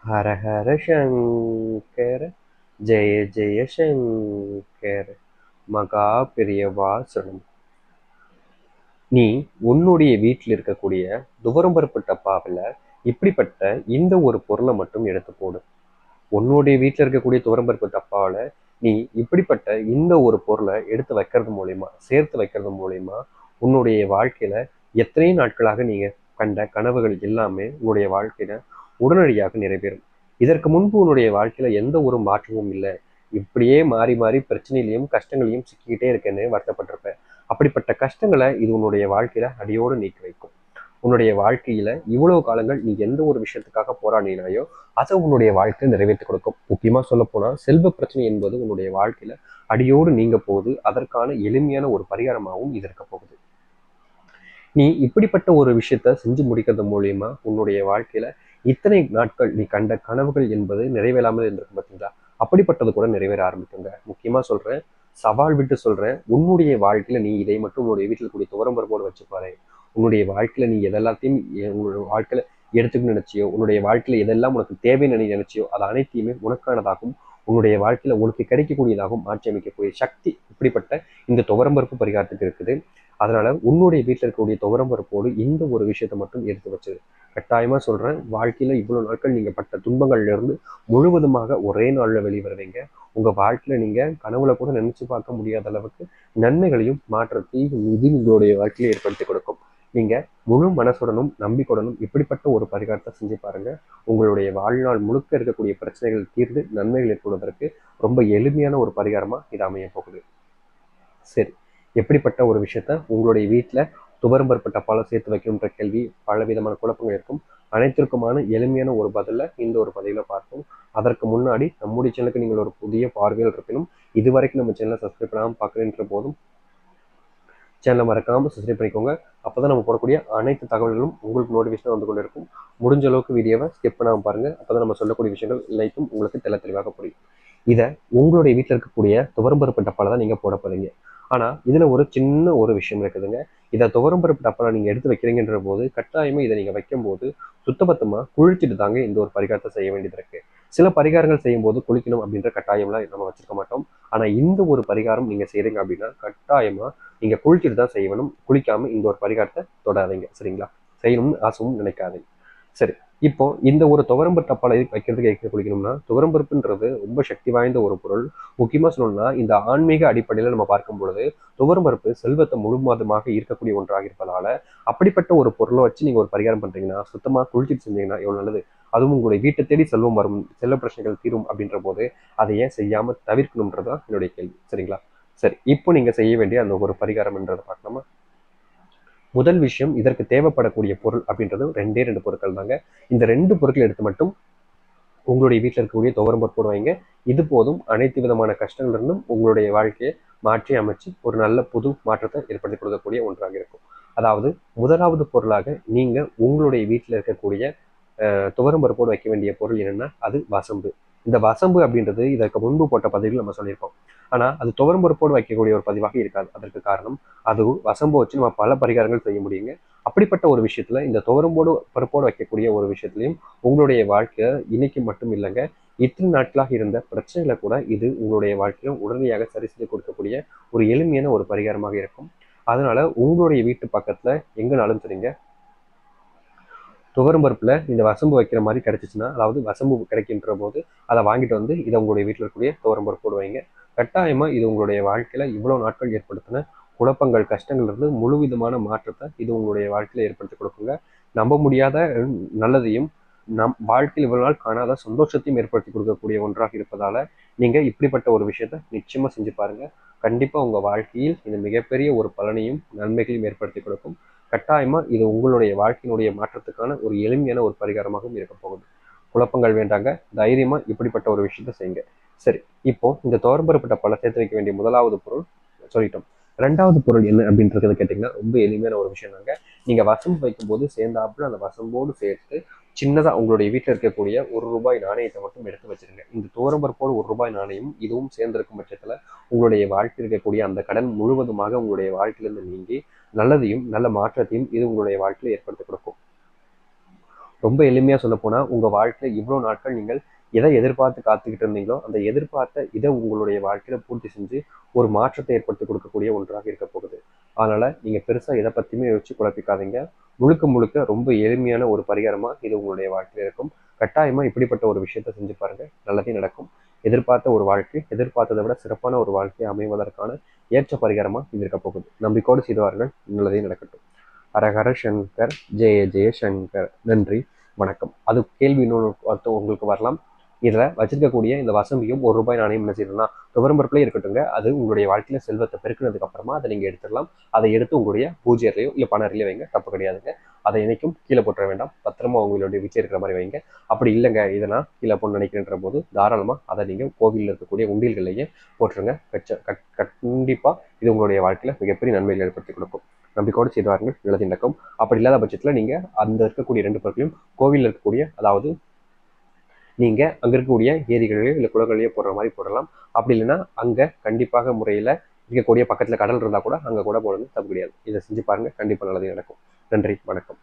ஹர ஹர சங்கர ஜெய ஜெய சங்கர மகா பெரியவா சரணம். நீ உன்னுடைய வீட்டில் இருக்கக்கூடிய துவரம்பருப்பு டப்பாவில் இப்படிப்பட்ட இந்த ஒரு பொருளை மட்டும் எடுத்து போடு. உன்னுடைய வீட்டில் இருக்கக்கூடிய துவரம்பருப்பு டப்பாவில் நீ இப்படிப்பட்ட இந்த ஒரு பொருளை எடுத்து வைக்கிறது மூலயமா, சேர்த்து வைக்கிறது மூலயமா உன்னுடைய வாழ்க்கையில எத்தனை நாட்களாக நீங்க கண்ட கனவுகள் எல்லாமே உன்னுடைய வாழ்க்கையில உடனடியாக நிறைவேறும். இதற்கு முன்பு உன்னுடைய வாழ்க்கையில எந்த ஒரு மாற்றமும் இல்லை, இப்படியே மாறி மாறி பிரச்சனையிலையும் கஷ்டங்களையும் சிக்கிக்கிட்டே இருக்கேன்னு வருத்தப்பட்டிருப்ப. அப்படிப்பட்ட கஷ்டங்களை இது உன்னுடைய வாழ்க்கையில அடியோடு நீக்கி வைக்கும். உன்னுடைய வாழ்க்கையில இவ்வளவு காலங்கள் நீ எந்த ஒரு விஷயத்துக்காக போராடினாயோ அதை உன்னுடைய வாழ்க்கையை நிறைவேற்றி கொடுக்கும். முக்கியமா சொல்ல போனா செல்வ பிரச்சனை என்பது உன்னுடைய வாழ்க்கையில அடியோடு நீங்க போகுது. அதற்கான எளிமையான ஒரு பரிகாரமாகவும் இது இருக்க போகுது. நீ இப்படிப்பட்ட ஒரு விஷயத்த செஞ்சு முடிக்கிறது மூலியமா உன்னுடைய வாழ்க்கையில இத்தனை நாட்கள் நீ கண்ட கனவுகள் என்பது நிறைவேறாமல் இருந்திருக்கும் பார்த்தீங்களா, அப்படிப்பட்டது கூட நிறைவேற ஆரம்பிக்குங்க. முக்கியமா சொல்றேன், சவால் விட்டு சொல்றேன், உன்னுடைய வாழ்க்கையில நீ இதை மட்டும் உன்னுடைய வீட்டில் கூடிய துவரம்பருப்போடு வச்சு பாரு. உன்னுடைய வாழ்க்கையில நீ எதெல்லாத்தையும் உன்னுடைய வாழ்க்கையில எடுத்துக்கணும்னு நினைச்சியோ, உன்னுடைய வாழ்க்கையில எதெல்லாம் உனக்கு தேவைன்னு நீ நினைச்சியோ அது அனைத்தையுமே உனக்கானதாகவும் உன்னுடைய வாழ்க்கையில உனக்கு கிடைக்கக்கூடியதாகவும் மாற்றி அமைக்கக்கூடிய சக்தி இப்படிப்பட்ட இந்த துவரம்பருப்பு பரிகாரத்துக்கு இருக்குது. அதனால உன்னுடைய வீட்டில் இருக்கக்கூடிய துவரம்பருப்போடு இந்த ஒரு விஷயத்த மட்டும் எடுத்து வச்சது. கட்டாயமா சொல்றேன், வாழ்க்கையில இவ்வளவு நாட்கள் நீங்க பட்ட துன்பங்கள்ல இருந்து முழுவதுமாக ஒரே நாள்ல வெளிவருவீங்க. உங்க வாழ்க்கையில நீங்க கனவுல கூட நினைச்சு பார்க்க முடியாத அளவுக்கு நன்மைகளையும் மாற்றத்தையும் இது உங்களுடைய வாழ்க்கையில ஏற்படுத்தி கொடுக்கும். நீங்க முழு மனசுடனும் நம்பிக்கையுடனும் இப்படிப்பட்ட ஒரு பரிகாரத்தை செஞ்சு பாருங்க. உங்களுடைய வாழ்நாள் முழுக்க இருக்கக்கூடிய பிரச்சனைகள் தீர்ந்து நன்மைகள் ஏற்படுவதற்கு ரொம்ப எளிமையான ஒரு பரிகாரமா இது அமைய போகுது. சரி, எப்படிப்பட்ட ஒரு விஷயத்த உங்களுடைய வீட்டில் துவரம்பருப்பு டப்பால சேர்த்து வைக்கணுன்ற கேள்வி பல விதமான குழப்பங்கள் இருக்கும். அனைத்திற்குமான எளிமையான ஒரு பதில இந்த ஒரு பதிவுல பார்ப்போம். அதற்கு முன்னாடி நம்முடைய சேனலுக்கு நீங்கள் ஒரு புதிய பார்வையில் இருப்பினும் இதுவரைக்கும் நம்ம சேனலை சப்ஸ்கிரைப் பண்ணாமல் பார்க்குறேன்ற போதும் சேனலை மறக்காமல் சப்ஸ்கிரைப் பண்ணிக்கோங்க. அப்போதான் நம்ம போடக்கூடிய அனைத்து தகவல்களும் உங்களுக்கு நோட்டிஃபிகேஷன் வந்து கொண்டு இருக்கும். முடிஞ்ச அளவுக்கு வீடியோவை ஸ்கிப் பண்ணாமல் பாருங்க. அப்போதான் நம்ம சொல்லக்கூடிய விஷயங்கள் எல்லாத்தையும் உங்களுக்கு தெளிவாக புரியும். இதை உங்களுடைய வீட்டில் இருக்கக்கூடிய துவரம்பருப்பு டப்பால தான் நீங்கள் போட போறீங்க. ஆனால் இதில் ஒரு சின்ன ஒரு விஷயம் இருக்குதுங்க. இதை துவரம்பருப்பு டப்பால நீங்கள் எடுத்து வைக்கிறீங்கன்ற போது கட்டாயமாக இதை நீங்கள் வைக்கும்போது சுத்தபத்தமாக குளிச்சுட்டு தாங்க இந்த ஒரு பரிகாரத்தை செய்ய வேண்டியது இருக்கு. சில பரிகாரங்கள் செய்யும் போது குளிக்கணும் அப்படின்ற கட்டாயம்லாம் நம்ம வச்சிருக்க மாட்டோம். ஆனால் இந்த ஒரு பரிகாரம் நீங்கள் செய்கிறீங்க அப்படின்னா கட்டாயமாக நீங்கள் குளிச்சுட்டு தான் செய்யணும். குளிக்காமல் இந்த ஒரு பரிகாரத்தை தொடாதீங்க. சரிங்களா? செய்யணும்னு ஆசையும் நினைக்காதீங்க. சரி, இப்போ இந்த ஒரு துவரம்பருப்பு டப்பால வைக்கிறதுக்கு எதுக்கு குளிக்கணும்னா, துவரம்பருப்புன்றது ரொம்ப சக்தி வாய்ந்த ஒரு பொருள். முக்கியமா சொல்லணும்னா இந்த ஆன்மீக அடிப்படையில நம்ம பார்க்கும் பொழுது துவரம்பருப்பு செல்வத்தை முழுவதுமாக ஈர்க்கக்கூடிய ஒன்றாக இருப்பதால அப்படிப்பட்ட ஒரு பொருளை வச்சு நீங்க ஒரு பரிகாரம் பண்றீங்கன்னா சுத்தமா குளிச்சுட்டு செஞ்சீங்கன்னா எவ்வளவு நல்லது. அதுவும் உங்களுடைய வீட்டை தேடி செல்வம் வரும், செல்வ பிரச்சனைகள் தீரும் அப்படின்ற போது அதை ஏன் செய்யாம தவிர்க்கணும்ன்றதான் என்னுடைய கேள்வி. சரிங்களா? சரி, இப்போ நீங்க செய்ய வேண்டிய அந்த ஒரு பரிகாரம் என்றதை பார்க்கலாமா? முதல் விஷயம், இதற்கு தேவைப்படக்கூடிய பொருள் அப்படின்றது ரெண்டே ரெண்டு பொருட்கள் தாங்க. இந்த ரெண்டு பொருட்கள் எடுத்து மட்டும் உங்களுடைய வீட்டில் இருக்கக்கூடிய துவரம்பருப்பு வைங்க. இது போதும் அனைத்து விதமான கஷ்டங்கள் இருந்தும் உங்களுடைய வாழ்க்கையை மாற்றி அமைச்சு ஒரு நல்ல புது மாற்றத்தை ஏற்படுத்தி கொடுக்கக்கூடிய ஒன்றாக இருக்கும். அதாவது முதலாவது பொருளாக நீங்க உங்களுடைய வீட்டில் இருக்கக்கூடிய துவரம்பருப்போடு வைக்க வேண்டிய பொருள் என்னன்னா அது வசம்பு. இந்த வசம்பு அப்படின்றது இதற்கு முன்பு போட்ட பதிவில் நம்ம சொல்லியிருப்போம். ஆனா அது துவரம்பருப்போடு வைக்கக்கூடிய ஒரு பதிவாக இருக்காது. அதற்கு காரணம் அது வசம்பு வச்சு நம்ம பல பரிகாரங்கள் செய்ய முடியுங்க. அப்படிப்பட்ட ஒரு விஷயத்துல இந்த துவரம்போடு பருப்போடு வைக்கக்கூடிய ஒரு விஷயத்திலையும் உங்களுடைய வாழ்க்கையை இன்னைக்கு மட்டும் இல்லைங்க, இத்தனை நாட்களாக இருந்த பிரச்சனைகளை கூட இது உங்களுடைய வாழ்க்கையில உடனடியாக சரி செய்து கொடுக்கக்கூடிய ஒரு எளிமையான ஒரு பரிகாரமாக இருக்கும். அதனால உங்களுடைய வீட்டு பக்கத்துல எங்கனாலும் சரிங்க, துவரம்பருப்புல இந்த வசம்பு வைக்கிற மாதிரி கிடைச்சிச்சுன்னா, அதாவது வசம்பு கிடைக்கின்ற போது அதை வாங்கிட்டு வந்து இதை உங்களுடைய வீட்டில் இருக்கக்கூடிய துவரம்பருப்போடு வைங்க. கட்டாயமா இது உங்களுடைய வாழ்க்கையில இவ்வளவு நாட்கள் ஏற்படுத்தின குழப்பங்கள் கஷ்டங்கள் இருந்து முழுவிதமான மாற்றத்தை இது உங்களுடைய வாழ்க்கையில ஏற்படுத்தி கொடுக்குங்க. நம்ப முடியாத நல்லதையும் நம் வாழ்க்கையில் இவ்வளவு நாள் காணாத சந்தோஷத்தையும் ஏற்படுத்தி கொடுக்கக்கூடிய ஒன்றாக இருப்பதால நீங்க இப்படிப்பட்ட ஒரு விஷயத்த நிச்சயமா செஞ்சு பாருங்க. கண்டிப்பா உங்க வாழ்க்கையில் இது மிகப்பெரிய ஒரு பலனையும் நன்மைகளையும் ஏற்படுத்தி கொடுக்கும். கட்டாயமா இது உங்களுடைய வாழ்க்கையினுடைய மாற்றத்துக்கான ஒரு எளிமையான ஒரு பரிகாரமாகவும் இருக்க போகுது. குழப்பங்கள் வேண்டாங்க, தைரியமா இப்படிப்பட்ட ஒரு விஷயத்த செய்யுங்க. சரி, இப்போ இந்த துவரம்பருப்பு டப்பால சேர்த்து வைக்க வேண்டிய முதலாவது பொருள் சொல்லிட்டோம். ரெண்டாவது பொருள் என்ன அப்படின்றத கேட்டீங்கன்னா ரொம்ப எளிமையான ஒரு விஷயம் தாங்க. நீங்க வசம்பு வைக்கும்போது சேர்ந்தாப்புல அந்த வசம்போடு சேர்த்து சின்னதா உங்களுடைய வீட்டில் இருக்கக்கூடிய ₹1 நாணயத்தை மட்டும் எடுத்து வச்சிருங்க. இந்த துவரம்பருப்போடு ₹1 நாணயம் இதுவும் சேர்ந்திருக்கும் பட்சத்துல உங்களுடைய வாழ்க்கையில் இருக்கக்கூடிய அந்த கடன் முழுவதுமாக உங்களுடைய வாழ்க்கையிலிருந்து நீங்கி நல்லதையும் நல்ல மாற்றத்தையும் இது உங்களுடைய வாழ்க்கையில ஏற்படுத்தி கொடுக்கும். ரொம்ப எளிமையாக சொல்ல போனால் உங்கள் வாழ்க்கையில் இவ்வளோ நாட்கள் நீங்கள் எதை எதிர்பார்த்து காத்துக்கிட்டு இருந்தீங்களோ அந்த எதிர்பார்த்த இதை உங்களுடைய வாழ்க்கையில் பூர்த்தி செஞ்சு ஒரு மாற்றத்தை ஏற்படுத்தி கொடுக்கக்கூடிய ஒன்றாக இருக்க போகுது. அதனால் நீங்கள் பெருசாக எதை பற்றியுமே யோசிச்சு குழப்பிக்காதீங்க. முழுக்க முழுக்க ரொம்ப எளிமையான ஒரு பரிகாரமாக இது உங்களுடைய வாழ்க்கையில் இருக்கும். கட்டாயமாக இப்படிப்பட்ட ஒரு விஷயத்தை செஞ்சு பாருங்கள், நல்லதே நடக்கும். எதிர்பார்த்த ஒரு வாழ்க்கை எதிர்பார்த்ததை விட சிறப்பான ஒரு வாழ்க்கை அமைவதற்கான ஏற்ற பரிகாரமாக இது இருக்க போகுது. நம்பிக்கையோடு செய்வார்கள், நல்லதே நடக்கட்டும். ஹரஹர சங்கர், ஜெய ஜெய சங்கர். நன்றி, வணக்கம். அது கேள்வி இன்னொன்று உங்களுக்கு வரலாம். இதில் வச்சிருக்கக்கூடிய இந்த வசம்பியும் ₹1 நாணயம் என்ன செய்யணும்னா துவரம்பருப்புலேயே இருக்கட்டுங்க. அது உங்களுடைய வாழ்க்கையில் செல்வத்தை பெருக்கினதுக்கு அப்புறமா அதை நீங்கள் எடுத்துடலாம். அதை எடுத்து உங்களுடைய பூஜை அறையோ இல்லை பண அறையிலையோ வைங்க, தப்பு கிடையாதுங்க. அதை என்னைக்கும் கீழே போட்டுற வேண்டாம், பத்திரமா உங்களுடைய வீட்டில் இருக்கிற மாதிரி வைங்க. அப்படி இல்லைங்க இதை நான் கீழே போட்டு நினைக்கின்ற போது தாராளமாக அதை நீங்கள் கோவிலில் இருக்கக்கூடிய உண்டியல்களையே போட்டுருங்க. கண்டிப்பாக இது உங்களுடைய வாழ்க்கையில் மிகப்பெரிய நன்மைகள் ஏற்படுத்தி கொடுக்கும். நம்பிக்கையோடு செய்து வாருங்கள், நல்லது நடக்கும். அப்படி இல்லாத பட்சத்தில் நீங்கள் அந்த இருக்கக்கூடிய 2 பொருட்களையும் கோவிலில் இருக்கக்கூடிய, அதாவது நீங்கள் அங்கே இருக்கக்கூடிய ஏரிகளையோ இல்லை குளங்களையோ போடுற மாதிரி போடலாம். அப்படி இல்லைன்னா அங்கே கண்டிப்பாக முறையில் இருக்கக்கூடிய பக்கத்தில் கடல் இருந்தால் கூட அங்கே கூட போடுறது தப்பு கிடையாது. இதை செஞ்சு பாருங்கள், கண்டிப்பாக நல்லது நடக்கும். நன்றி, வணக்கம்.